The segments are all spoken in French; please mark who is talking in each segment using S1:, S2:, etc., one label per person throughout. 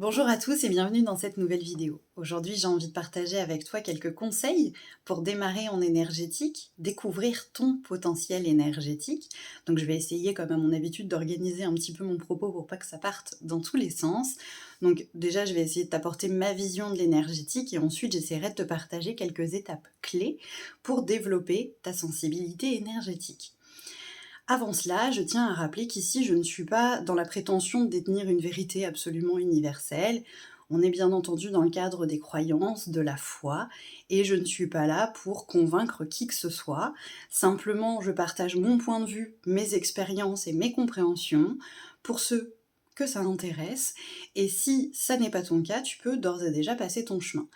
S1: Bonjour à tous et bienvenue dans cette nouvelle vidéo. Aujourd'hui, j'ai envie de partager avec toi quelques conseils pour démarrer en énergétique, découvrir ton potentiel énergétique. Donc je vais essayer, comme à mon habitude, d'organiser un petit peu mon propos pour pas que ça parte dans tous les sens. Donc déjà, je vais essayer de t'apporter ma vision de l'énergétique et ensuite, j'essaierai de te partager quelques étapes clés pour développer ta sensibilité énergétique. Avant cela, je tiens à rappeler qu'ici, je ne suis pas dans la prétention de détenir une vérité absolument universelle. On est bien entendu dans le cadre des croyances, de la foi, et je ne suis pas là pour convaincre qui que ce soit. Simplement, je partage mon point de vue, mes expériences et mes compréhensions pour ceux que ça intéresse. Et si ça n'est pas ton cas, tu peux d'ores et déjà passer ton chemin.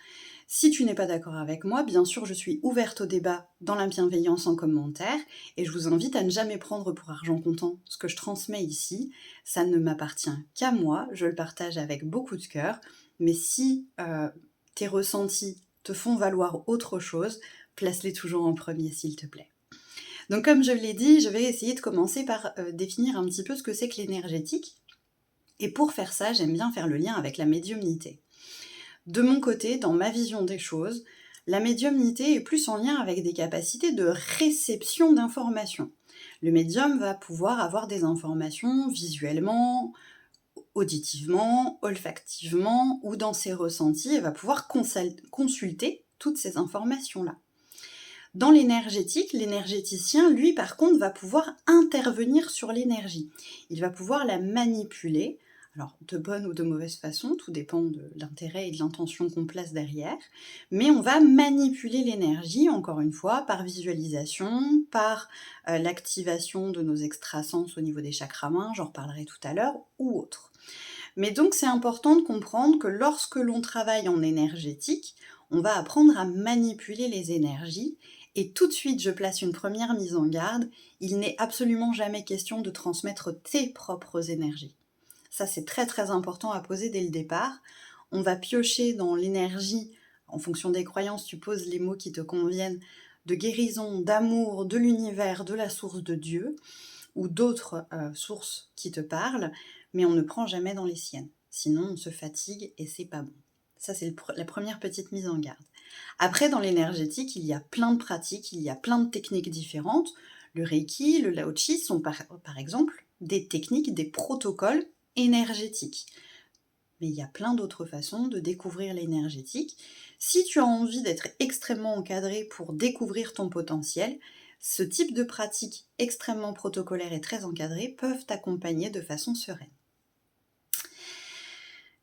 S1: Si tu n'es pas d'accord avec moi, bien sûr, je suis ouverte au débat dans la bienveillance en commentaire et je vous invite à ne jamais prendre pour argent comptant ce que je transmets ici. Ça ne m'appartient qu'à moi, je le partage avec beaucoup de cœur, mais si tes ressentis te font valoir autre chose, place-les toujours en premier, s'il te plaît. Donc comme je l'ai dit, je vais essayer de commencer par définir un petit peu ce que c'est que l'énergétique. Et pour faire ça, j'aime bien faire le lien avec la médiumnité. De mon côté, dans ma vision des choses, la médiumnité est plus en lien avec des capacités de réception d'informations. Le médium va pouvoir avoir des informations visuellement, auditivement, olfactivement ou dans ses ressentis et va pouvoir consulter toutes ces informations-là. Dans l'énergétique, l'énergéticien, lui, par contre, va pouvoir intervenir sur l'énergie. Il va pouvoir la manipuler, alors de bonne ou de mauvaise façon, tout dépend de l'intérêt et de l'intention qu'on place derrière, mais on va manipuler l'énergie, encore une fois, par visualisation, par l'activation de nos extrasens au niveau des chakras mains, j'en reparlerai tout à l'heure, ou autre. Mais donc c'est important de comprendre que lorsque l'on travaille en énergétique, on va apprendre à manipuler les énergies. Et tout de suite, je place une première mise en garde, il n'est absolument jamais question de transmettre tes propres énergies. Ça, c'est très très important à poser dès le départ. On va piocher dans l'énergie, en fonction des croyances, tu poses les mots qui te conviennent, de guérison, d'amour, de l'univers, de la source de Dieu, ou d'autres sources qui te parlent, mais on ne prend jamais dans les siennes. Sinon, on se fatigue et c'est pas bon. Ça, c'est la première petite mise en garde. Après, dans l'énergétique, il y a plein de pratiques, il y a plein de techniques différentes. Le Reiki, le Lao Chi sont par exemple des techniques, des protocoles énergétiques. Mais il y a plein d'autres façons de découvrir l'énergétique. Si tu as envie d'être extrêmement encadré pour découvrir ton potentiel, ce type de pratiques extrêmement protocolaires et très encadrées peuvent t'accompagner de façon sereine.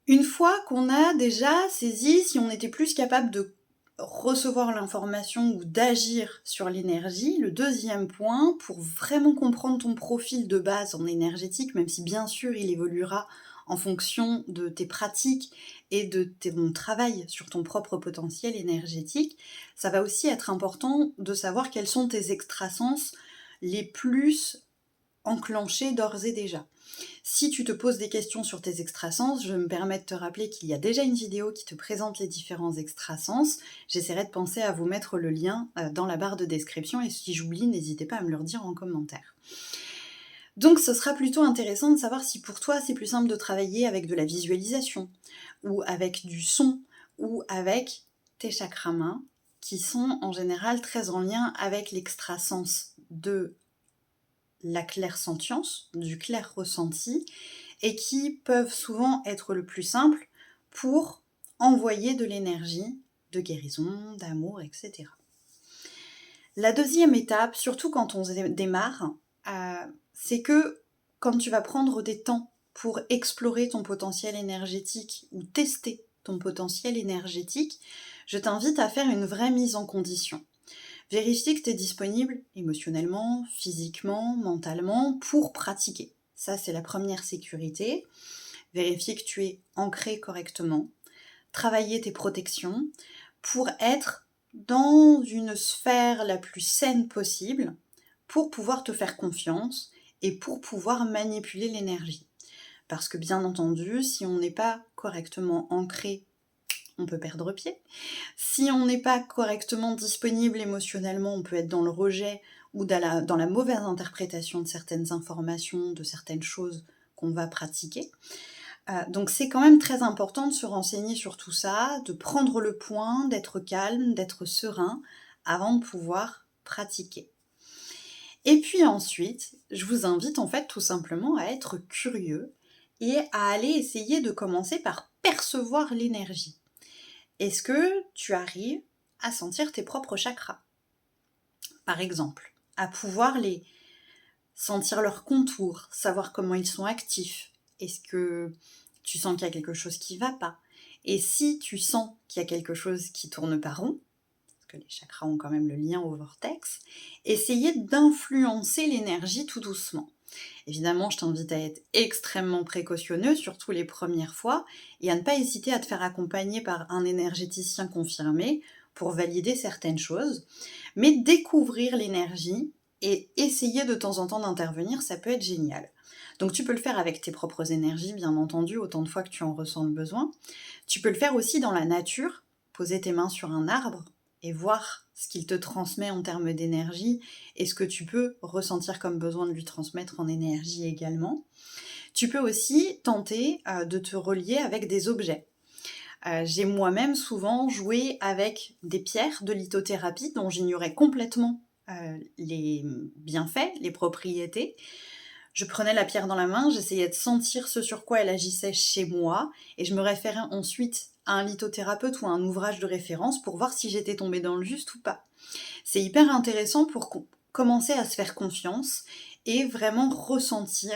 S1: Une fois qu'on a déjà saisi si on était plus capable de recevoir l'information ou d'agir sur l'énergie, le deuxième point, pour vraiment comprendre ton profil de base en énergétique, même si bien sûr il évoluera en fonction de tes pratiques et de ton travail sur ton propre potentiel énergétique, ça va aussi être important de savoir quels sont tes extrasens les plus enclenchés d'ores et déjà. Si tu te poses des questions sur tes extrasens, je me permets de te rappeler qu'il y a déjà une vidéo qui te présente les différents extrasens. J'essaierai de penser à vous mettre le lien dans la barre de description et si j'oublie, n'hésitez pas à me le redire en commentaire. Donc ce sera plutôt intéressant de savoir si pour toi c'est plus simple de travailler avec de la visualisation ou avec du son ou avec tes chakras mains qui sont en général très en lien avec l'extrasens de la clairsentience, du clair ressenti, et qui peuvent souvent être le plus simple pour envoyer de l'énergie de guérison, d'amour, etc. La deuxième étape, surtout quand on démarre, c'est que quand tu vas prendre des temps pour explorer ton potentiel énergétique ou tester ton potentiel énergétique, je t'invite à faire une vraie mise en condition. Vérifie que tu es disponible émotionnellement, physiquement, mentalement pour pratiquer. Ça, c'est la première sécurité. Vérifier que tu es ancré correctement. Travailler tes protections pour être dans une sphère la plus saine possible pour pouvoir te faire confiance et pour pouvoir manipuler l'énergie. Parce que bien entendu, si on n'est pas correctement ancré, on peut perdre pied. Si on n'est pas correctement disponible émotionnellement, on peut être dans le rejet ou dans la mauvaise interprétation de certaines informations, de certaines choses qu'on va pratiquer. Donc c'est quand même très important de se renseigner sur tout ça, de prendre le point, d'être calme, d'être serein avant de pouvoir pratiquer. Et puis ensuite, je vous invite en fait tout simplement à être curieux et à aller essayer de commencer par percevoir l'énergie. Est-ce que tu arrives à sentir tes propres chakras, par exemple, à pouvoir les sentir leurs contours, savoir comment ils sont actifs? Est-ce que tu sens qu'il y a quelque chose qui ne va pas? Et si tu sens qu'il y a quelque chose qui tourne pas rond, parce que les chakras ont quand même le lien au vortex, essayez d'influencer l'énergie tout doucement. Évidemment, je t'invite à être extrêmement précautionneux, surtout les premières fois, et à ne pas hésiter à te faire accompagner par un énergéticien confirmé pour valider certaines choses. Mais découvrir l'énergie et essayer de temps en temps d'intervenir, ça peut être génial. Donc tu peux le faire avec tes propres énergies, bien entendu, autant de fois que tu en ressens le besoin. Tu peux le faire aussi dans la nature, poser tes mains sur un arbre et voir ce qu'il te transmet en termes d'énergie et ce que tu peux ressentir comme besoin de lui transmettre en énergie également. Tu peux aussi tenter de te relier avec des objets. J'ai moi-même souvent joué avec des pierres de lithothérapie dont j'ignorais complètement les bienfaits, les propriétés. Je prenais la pierre dans la main, j'essayais de sentir ce sur quoi elle agissait chez moi, et je me référais ensuite à un lithothérapeute ou à un ouvrage de référence pour voir si j'étais tombée dans le juste ou pas. C'est hyper intéressant pour commencer à se faire confiance et vraiment ressentir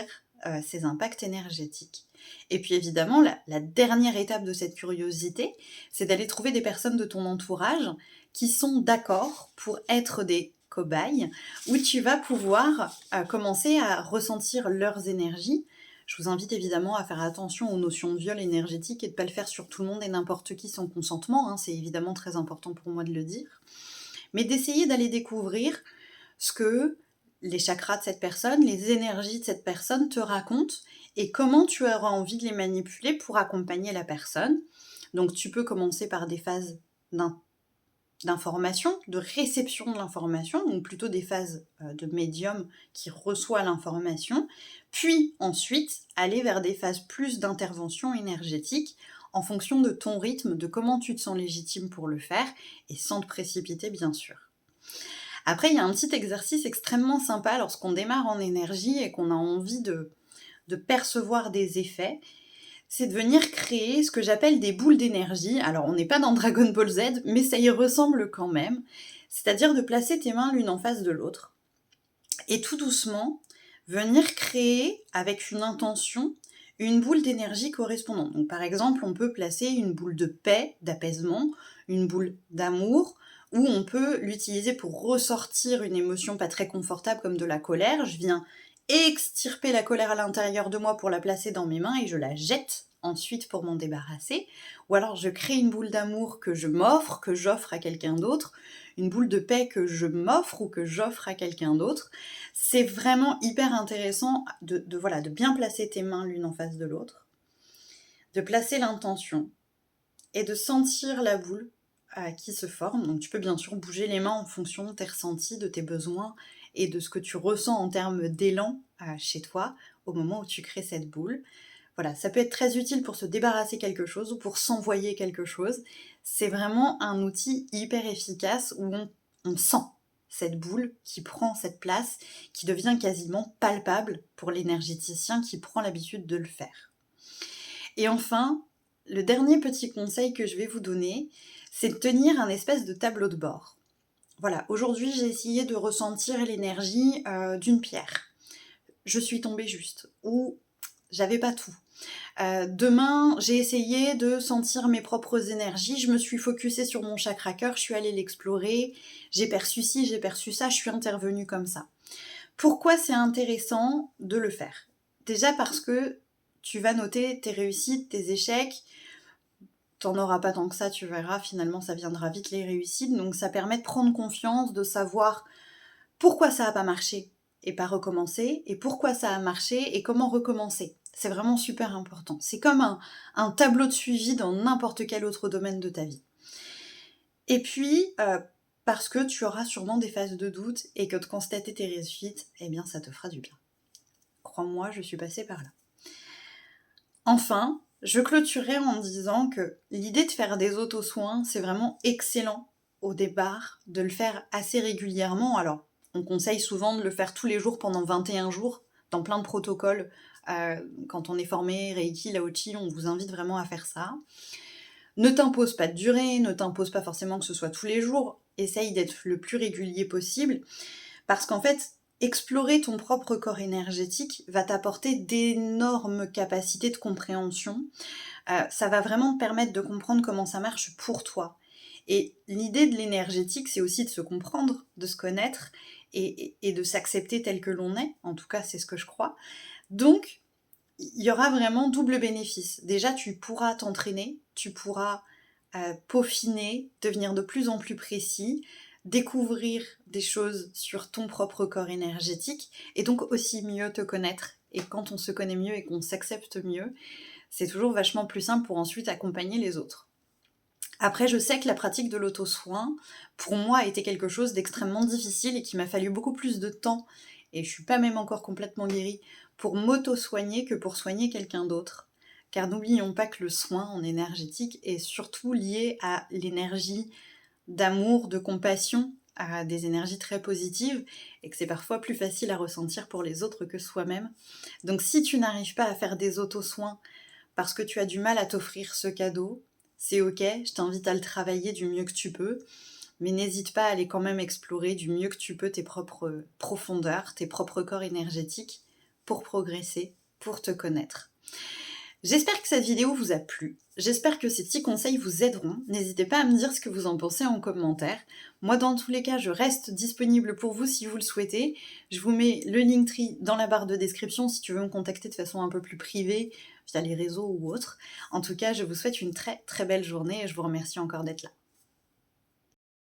S1: ces impacts énergétiques. Et puis évidemment, la dernière étape de cette curiosité, c'est d'aller trouver des personnes de ton entourage qui sont d'accord pour être des cobayes, où tu vas pouvoir commencer à ressentir leurs énergies. Je vous invite évidemment à faire attention aux notions de viol énergétique et de ne pas le faire sur tout le monde et n'importe qui sans consentement, hein, c'est évidemment très important pour moi de le dire. Mais d'essayer d'aller découvrir ce que les chakras de cette personne, les énergies de cette personne te racontent et comment tu auras envie de les manipuler pour accompagner la personne. Donc tu peux commencer par des phases d'information, de réception de l'information, donc plutôt des phases de médium qui reçoit l'information, puis ensuite aller vers des phases plus d'intervention énergétique en fonction de ton rythme, de comment tu te sens légitime pour le faire, et sans te précipiter bien sûr. Après, il y a un petit exercice extrêmement sympa lorsqu'on démarre en énergie et qu'on a envie de percevoir des effets, c'est de venir créer ce que j'appelle des boules d'énergie. Alors, on n'est pas dans Dragon Ball Z, mais ça y ressemble quand même. C'est-à-dire de placer tes mains l'une en face de l'autre et tout doucement venir créer avec une intention une boule d'énergie correspondante. Donc, par exemple, on peut placer une boule de paix, d'apaisement, une boule d'amour, ou on peut l'utiliser pour ressortir une émotion pas très confortable comme de la colère. Je viens extirper la colère à l'intérieur de moi pour la placer dans mes mains et je la jette ensuite pour m'en débarrasser. Ou alors je crée une boule d'amour que je m'offre, que j'offre à quelqu'un d'autre, une boule de paix que je m'offre ou que j'offre à quelqu'un d'autre. C'est vraiment hyper intéressant de bien placer tes mains l'une en face de l'autre, de placer l'intention et de sentir la boule qui se forme. Donc tu peux bien sûr bouger les mains en fonction de tes ressentis, de tes besoins et de ce que tu ressens en termes d'élan chez toi au moment où tu crées cette boule. Voilà, ça peut être très utile pour se débarrasser quelque chose ou pour s'envoyer quelque chose. C'est vraiment un outil hyper efficace où on sent cette boule qui prend cette place, qui devient quasiment palpable pour l'énergéticien qui prend l'habitude de le faire. Et enfin, le dernier petit conseil que je vais vous donner, c'est de tenir un espèce de tableau de bord. Voilà, aujourd'hui j'ai essayé de ressentir l'énergie d'une pierre. Je suis tombée juste, ou j'avais pas tout. Demain, j'ai essayé de sentir mes propres énergies, je me suis focusée sur mon chakra cœur, je suis allée l'explorer, j'ai perçu ci, j'ai perçu ça, je suis intervenue comme ça. Pourquoi c'est intéressant de le faire? Déjà parce que tu vas noter tes réussites, tes échecs, t'en auras pas tant que ça, tu verras, finalement ça viendra vite les réussites, donc ça permet de prendre confiance, de savoir pourquoi ça n'a pas marché et pas recommencer, et pourquoi ça a marché et comment recommencer. C'est vraiment super important. C'est comme un tableau de suivi dans n'importe quel autre domaine de ta vie. Et puis, parce que tu auras sûrement des phases de doute et que de constater tes réussites, eh bien ça te fera du bien. Crois-moi, je suis passée par là. Enfin, je clôturerai en disant que l'idée de faire des auto-soins, c'est vraiment excellent au départ, de le faire assez régulièrement. Alors, on conseille souvent de le faire tous les jours pendant 21 jours, dans plein de protocoles. Quand on est formé Reiki, Lao-Chi, on vous invite vraiment à faire ça. Ne t'impose pas de durée, ne t'impose pas forcément que ce soit tous les jours. Essaye d'être le plus régulier possible. Parce qu'en fait, explorer ton propre corps énergétique va t'apporter d'énormes capacités de compréhension. Ça va vraiment te permettre de comprendre comment ça marche pour toi. Et l'idée de l'énergétique, c'est aussi de se comprendre, de se connaître et de s'accepter tel que l'on est. En tout cas, c'est ce que je crois. Donc, il y aura vraiment double bénéfice. Déjà, tu pourras t'entraîner, tu pourras peaufiner, devenir de plus en plus précis, découvrir des choses sur ton propre corps énergétique et donc aussi mieux te connaître. Et quand on se connaît mieux et qu'on s'accepte mieux, c'est toujours vachement plus simple pour ensuite accompagner les autres. Après, je sais que la pratique de l'auto-soin, pour moi, a été quelque chose d'extrêmement difficile et qu'il m'a fallu beaucoup plus de temps, et je suis pas même encore complètement guérie, pour m'auto-soigner que pour soigner quelqu'un d'autre. Car n'oublions pas que le soin en énergétique est surtout lié à l'énergie d'amour, de compassion, à des énergies très positives, et que c'est parfois plus facile à ressentir pour les autres que soi-même. Donc si tu n'arrives pas à faire des auto-soins parce que tu as du mal à t'offrir ce cadeau, c'est ok, je t'invite à le travailler du mieux que tu peux, mais n'hésite pas à aller quand même explorer du mieux que tu peux tes propres profondeurs, tes propres corps énergétiques, pour progresser, pour te connaître. J'espère que cette vidéo vous a plu, j'espère que ces petits conseils vous aideront, n'hésitez pas à me dire ce que vous en pensez en commentaire. Moi dans tous les cas je reste disponible pour vous si vous le souhaitez, je vous mets le Linktree dans la barre de description si tu veux me contacter de façon un peu plus privée, via les réseaux ou autres. En tout cas je vous souhaite une très très belle journée et je vous remercie encore d'être là.